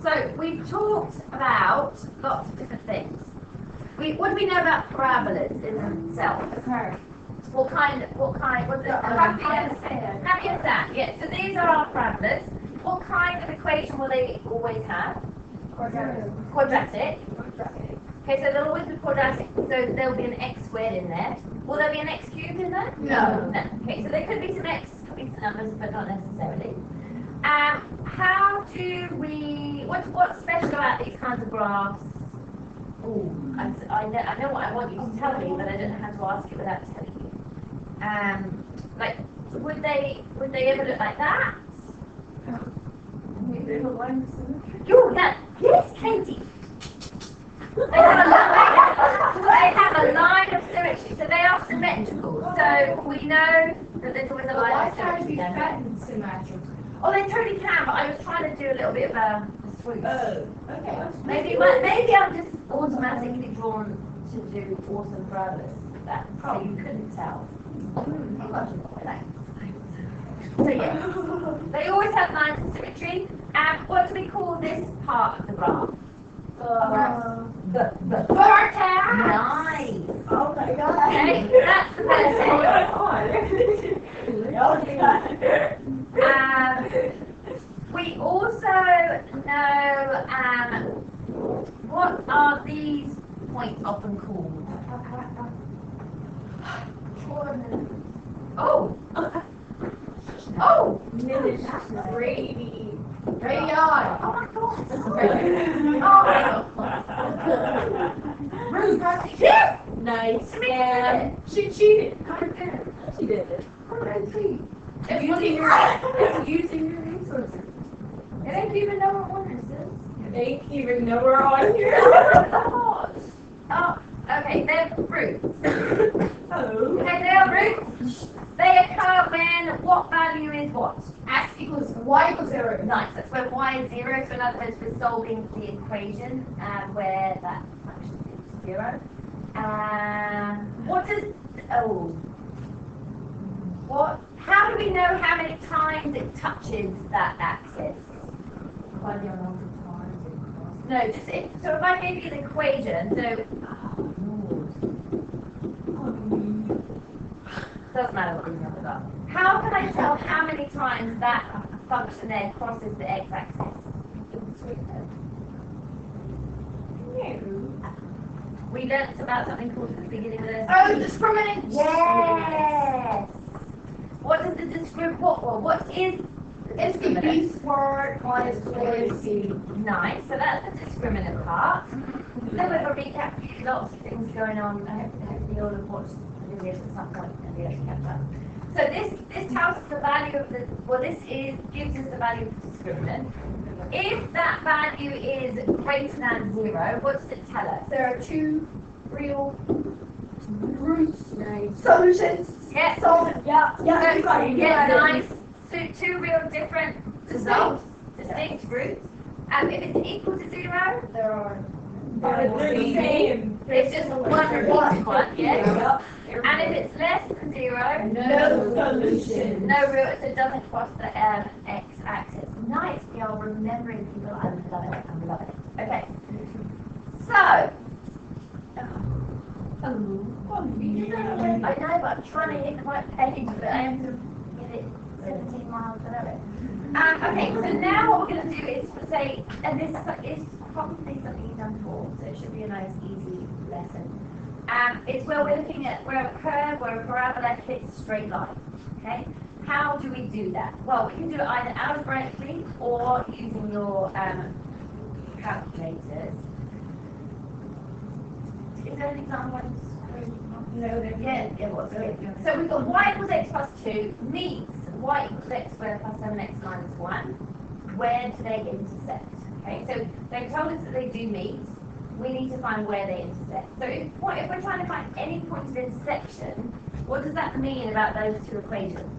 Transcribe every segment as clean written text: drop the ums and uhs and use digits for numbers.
So we've talked about lots of different things. What do we know about parabolas in themselves? What kind, what's it? Happy as that, yeah. So these are our parabolas. What kind of equation will they always have? Quadratic. Okay, so they'll always be quadratic, so there'll be an x squared in there. Will there be an x cubed in there? No. No. Okay, so there could be some x, could be some numbers, but not necessarily. How do we, what's special about these kinds of graphs? Oh, I know what I want you to tell me, but I don't know how to ask it without telling you. Like, would they ever look like that? Oh, that, yes, Katie. They have a line of symmetry, so they are symmetrical. So we know that there's always a line of symmetry. Oh, they totally can, but I was trying to do a little bit of a swoop. Oh, okay. Maybe I'm just automatically drawn to do awesome parabolas. That so you couldn't tell. So yeah, they always have lines of symmetry. And what do we call this part of the graph? The vertex. Nice. Oh my god. Okay, that's the vertex. We also know what are these points often called? Oh! Oh! Radii. Oh my god! Oh! Yeah! Nice. Yeah. She cheated. She did it. It's using your resources. They don't even know what one is. They don't even know we're on here. Oh, okay, they're roots. Oh. Okay, they are roots. They occur when what value is what? X equals Y equals 0. Nice, that's when y is 0. So in other words, we're solving the equation where that function is 0. What does, how do we know how many times it touches that axis? By the amount of times it crosses. No, so if I gave you the equation, so doesn't matter what the numbers are. How can I tell how many times that function there crosses the x-axis? We learnt about something called at the beginning of this. Oh, discriminant. Yes. What is the discriminant? What is It's the B squared minus 4AC. Nice. So that's the discriminant part. Then we've a recap. Lots of things going on. I hope you all have watched the videos at some point and be able to catch up. So this tells us the value of the. Well, gives us the value of the discriminant. If that value is greater than 0, what does it tell us? There are two real roots. Nice. Solutions. Yes. So, yeah, you got it. Yeah, nice. So two real different results, distinct roots. If it's equal to 0, There are. they're the same. It's just one repeated one, yes. And if it's less than 0, No solution. no root, so it doesn't cross the x-axis. Nice, we are remembering people. I love it. Okay. So, I know, but I'm trying to hit the right page, but I have to get it 17 miles an hour. Okay, so now what we're going to do is say, and this is probably something you've done before, so it should be a nice, easy lesson. It's where we're looking at where a curve, where a parabola hits a straight line. Okay? How do we do that? Well, we can do it either algebraically or using your calculators. Is there an example? No, Yeah, it was. So we've got y equals x plus 2 meets y equals x squared plus 7x minus 1. Where do they intersect? Okay, so they've told us that they do meet. We need to find where they intersect. So if we're trying to find any point of intersection, what does that mean about those two equations?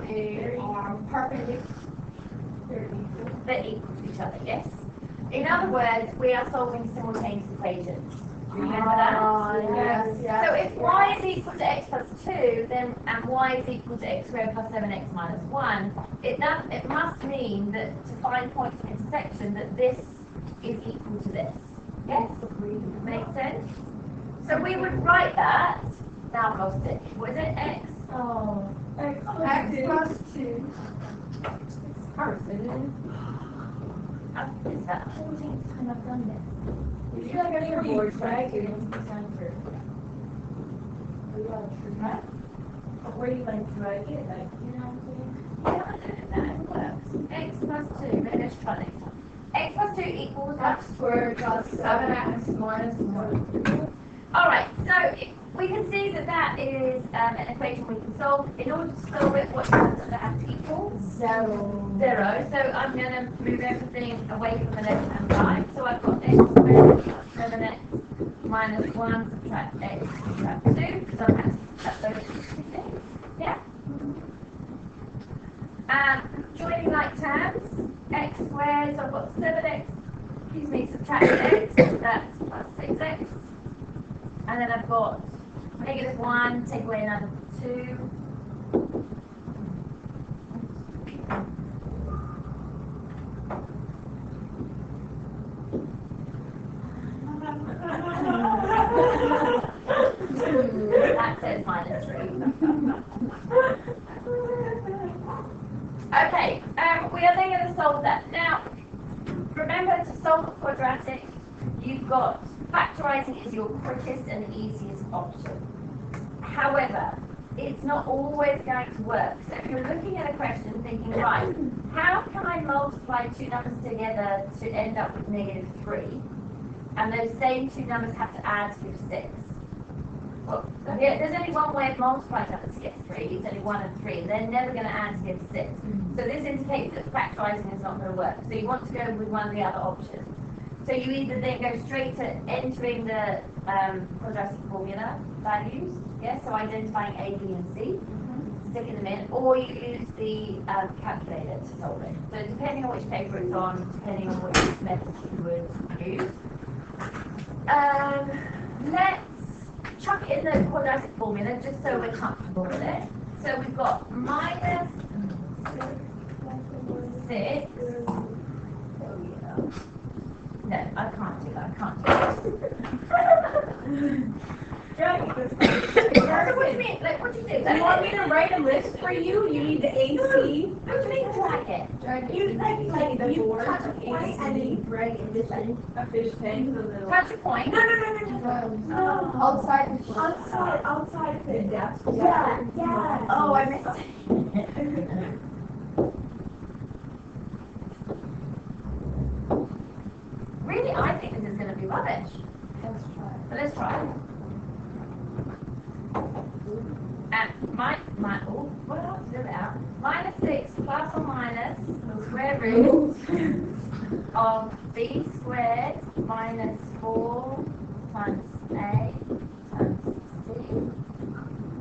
They are perpendicular. They're equal to each other, yes? In other words, we are solving simultaneous equations. Remember that? Yes. So if y is equal to x plus 2, then and y is equal to x squared plus 7x minus 1, it must mean that to find points of intersection that this is equal to this. Yes? Makes sense? So we would write that. Now I've lost it. Was it x? Oh. X plus 2. It's hard, isn't it? Is that the 14th time I've done this? You feel like on your board, right? You're going to sound for. Huh? Where do you like to write it? Like, you know what I'm saying? Yeah, I don't know. That works. X plus 2. Maybe let's try next time. X plus 2 equals X squared plus 7x minus 1. Alright, so we can see that that is an equation we can solve. In order to solve it, what does it have to equal? 0. 0. So I'm going to move everything away from the left hand side. So I've got x squared plus 7x minus 1 subtract x subtract 2, because I'm going to subtract those two things. Yeah? Joining like terms, x squared, so I've got 7x, subtract x, that's plus 6x. And then I've got negative 1, take away another 2. That says minus 3. Okay, we are then going to solve that. Now, remember to solve a quadratic, you've got factorising is your quickest and easiest option. However, it's not always going to work. So if you're looking at a question thinking, right, how can I multiply two numbers together to end up with negative 3? And those same two numbers have to add to give 6. Well, yeah, there's only one way of multiplying numbers to get 3. It's only 1 and 3. They're never going to add to give 6. So this indicates that factorising is not going to work. So you want to go with one of the other options. So you either then go straight to entering the quadratic formula values, yes, so identifying A, B, and C, sticking them in, or you use the calculator to solve it. So depending on which paper it's on, depending on which method you would use. Let's chuck in the quadratic formula just so we're comfortable with it. So we've got minus 6. No, I can't do that. I can't do that. So what do you mean? Like, what do you do? You want me to write a list for you? You need the AC. What do you mean drag it? You touch a point and then you drag it this way. A fish tank. Touch a point. No. Outside the depth. Yeah. Oh, I missed it. Really, I think this is going to be rubbish. Let's try. But let's try. And what else is it out? Minus 6 plus or minus the square root of b squared minus 4 times a times c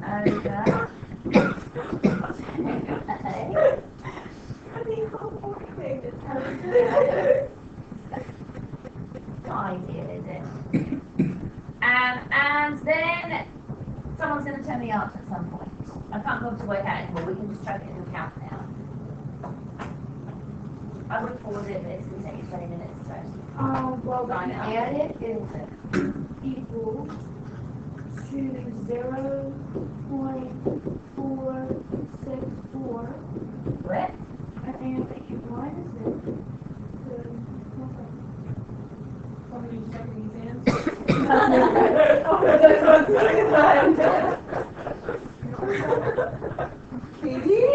over 2a. Not ideal, is it? And then someone's going to tell me the answer at some point. I can't go to work out anymore. We can just chuck it in the count now. I would pause it, but it's going to take you 20 minutes to actually. Well, Find then out. add it is equal to 0.464. What? And if you minus it, somebody checking these answers. Katie?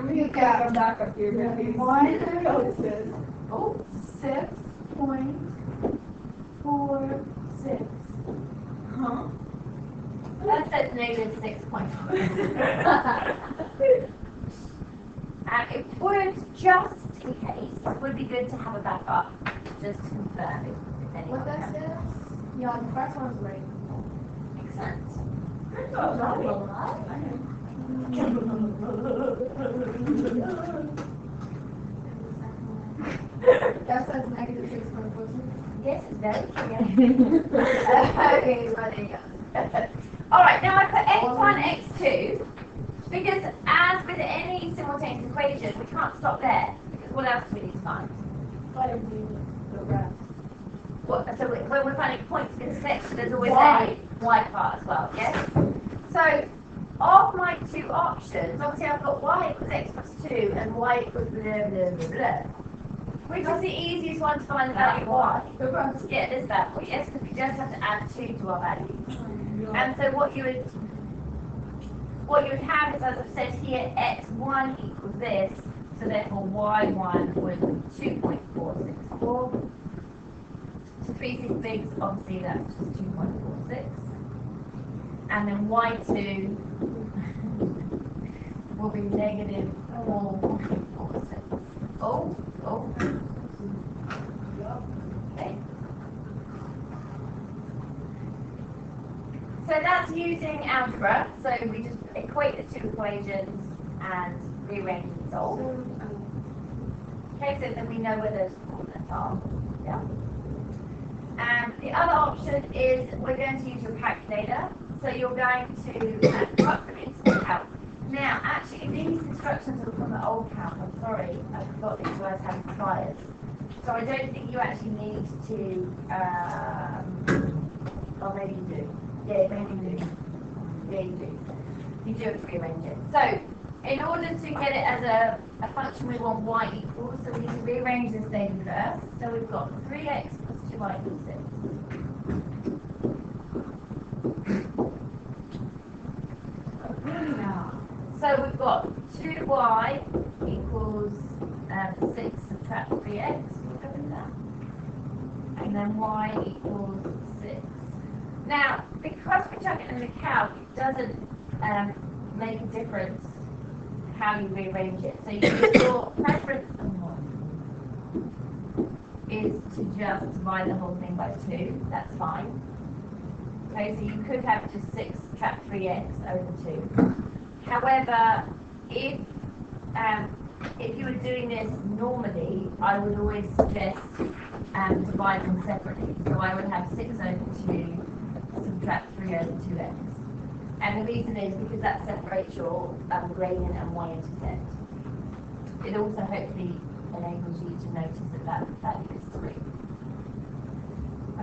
We got back up here. 6.46. Huh? That says negative 6.4. It would, just in case, it would be good to have a backup, just to confirm if anyone What that has. says? Yeah, the first one's right. Makes sense. Oh, That says negative 6.46. Yes, it's very clear. Okay, well, there you go. Alright, now I put x1, x2, because as with any simultaneous equation, we can't stop there, because what else do we need to find? The rest. So when we're finding points of intersection, there's always Y. a y part as well, yes? So, of my two options, obviously I've got y equals x plus 2 and y equals blah, blah, blah, blah. Which is the easiest one to find the value of y? The rest. Yeah, it is that. Yes, because we just have to add 2 to our value. And so what you would have is, as I've said here, x1 equals this, so therefore y1 was 2.464. So 3 6 bigs, obviously that's just 2.46. And then y2 will be negative 4.46. Oh. Okay. So that's using algebra. So we just equate the two equations and rearrange and solve. Okay, so then we know where those coordinates are. Yeah. And the other option is we're going to use your calculator. So you're going to plug them into the calc. Now, actually, these instructions are from the old calc. I'm sorry, I forgot that you guys had trials. So I don't think you actually need to. Or maybe you do. Yeah, maybe you do. Yeah, you do. You do have to rearrange it. So, in order to get it as a function, we want y equals. So we need to rearrange this thing first. So we've got 3x plus 2y equals 6. So we've got 2y equals 6 subtract 3x. We'll go with that. And then y equals 6. Now, because we chuck it in the calc, it doesn't make a difference how you rearrange it. So your preference is to just divide the whole thing by 2. That's fine. Okay, so you could have just 6 subtract 3x over 2. However, if you were doing this normally, I would always suggest divide them separately. So I would have 6 over 2 subtract 3 over 2x. And the reason is because that separates your gradient and y-intercept. It also hopefully enables you to notice that value is 3.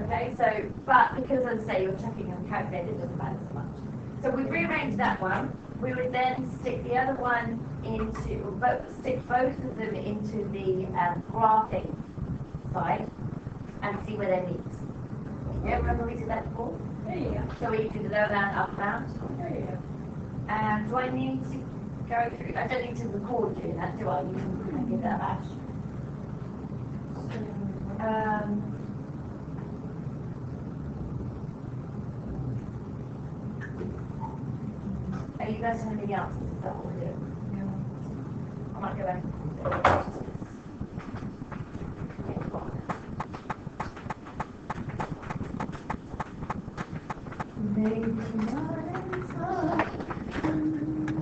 Okay, so, but because as I say, you're checking on the calculator, it doesn't matter so much. So we've rearranged that one. We would then stick the other one into, stick both of them into the graphic side and see where they meet. Yeah, remember we did that before? Yeah. So we do the lower bound, upper bound. Yeah. And do I need to go through? I don't need to record doing that, do I? You can give that a bash. Are you guys having any answers? Is that what we're doing? Yeah. I might go back.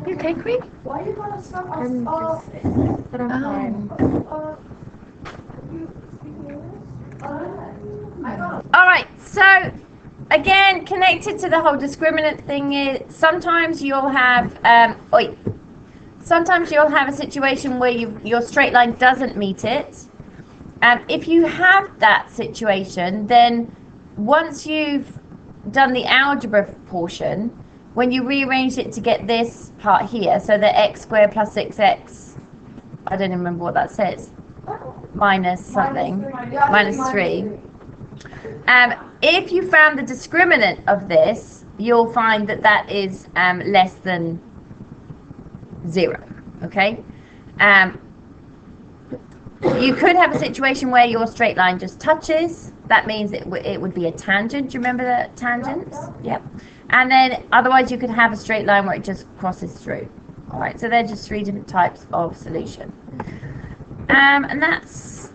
You okay, Cree? Why do you want to stop us I'm off? But I'm fine. You speak English? I don't. All right, so again, connected to the whole discriminant thing is sometimes you'll have sometimes you'll have a situation where your straight line doesn't meet it. If you have that situation, then once you've done the algebra portion, when you rearrange it to get this part here, so the x squared plus 6x, I don't even remember what that says, minus something, minus 3. If you found the discriminant of this, you'll find that that is less than 0, okay? You could have a situation where your straight line just touches. That means it would be a tangent. Do you remember the tangents? Yep. And then otherwise you could have a straight line where it just crosses through. All right, so they're just 3 different types of solution. And that's